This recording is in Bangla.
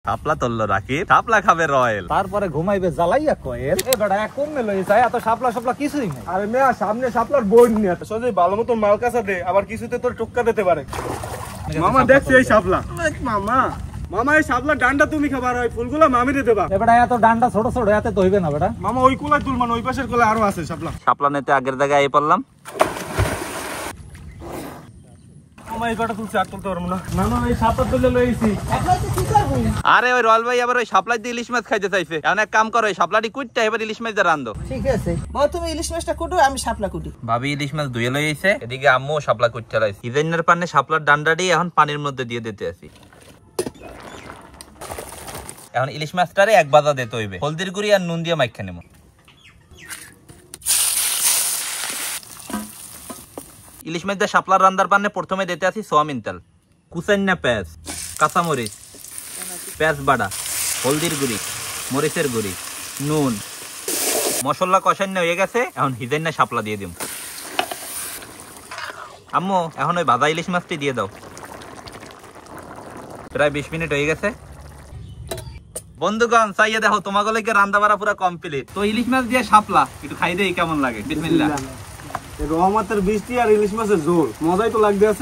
শাপলা তুললো রাকিব, শাপলা খাবে রয়েল, তারপরে ঘুমাইবে জ্বালাইয়া কয়েল। এ বেটা এক কম মেলো যায়, এত শাপলা শাপলা কিছুই নেই। আরে মেয়া সামনে শাপলার বোন নিয়ে সোজা ভালো মতো মাল কাঁচা দে, আবার কিছুতে তোর টুক্কা দিতে পারে। মামা দেখছি এই শাপলা, মামা মামা এই শাপলা ডান্ডা তুমি খাবার হয়, ফুলগুলা মামি দিতে বা। এ বেটা এত ডান্ডা ছোট ছোট এতে তো হইবে না বেটা। মামা ওই কোলায় তুলমান, ওই পাশের কোলায় আরো আছে শাপলা। শাপলা নিতে আগের জায়গায় আই পড়লাম। মামা এই কটা তুলছে, আর তুলতে পারবো না। মামা এই শাপলা তুলে লইছি। আরে ওই রয়েল ভাই আবার ওই শাপলা দিয়ে ইলিশ মাছ খাইতে চাইছে। এখন এক কাম করো, ওই শাপলাটি কুইটটা এবার ইলিশ মাছ দিয়ে রান্ধো। ঠিক আছে বউ, তুমি ইলিশ মাছটা কুটো, আমি শাপলা কুটি। ভাবি ইলিশ মাছ ধুয়ে লই আইছে, এদিকে আম্মু শাপলা কুইটটা লাইছে। ইজেনের পানে শাপলার ডান্ডাটি এখন পানির মধ্যে দিয়ে দিতে আছি। এখন ইলিশ মাছটারে এক বাজা দিতে হইবে, হলদির গুঁড়ি আর নুন দিয়ে মাইখা নেব। ইলিশ মাছ দিয়ে শাপলার রান্দার পানে প্রথমে দিতে আছি সোয়াবিন তেল, কুচাইনা পেঁয়াজ, কাঁচামরিচ, পেঁয়াজ বাটা, হলদির গুঁড়ি, মরিচের গুঁড়ি, নুন, মশলা কষান্য হয়ে গেছে। এখন হিজাইনা শাপলা দিয়ে দিম। আম্মু এখন ওই ভাজা ইলিশ মাছটি দিয়ে দাও। প্রায় 20 মিনিট হয়ে গেছে। বন্ধুগণ চাইয়ে দেখো, তোমাগুলোকে রান্না বাড়া পুরো কমপ্লিট। তো ইলিশ মাছ দিয়ে শাপলা একটু খাই দেই কেমন লাগে। বিসমিল্লাহ। রহমতের বৃষ্টি আর ইলিশ মাছের ঝোল, মজাই তো লাগতে আছে।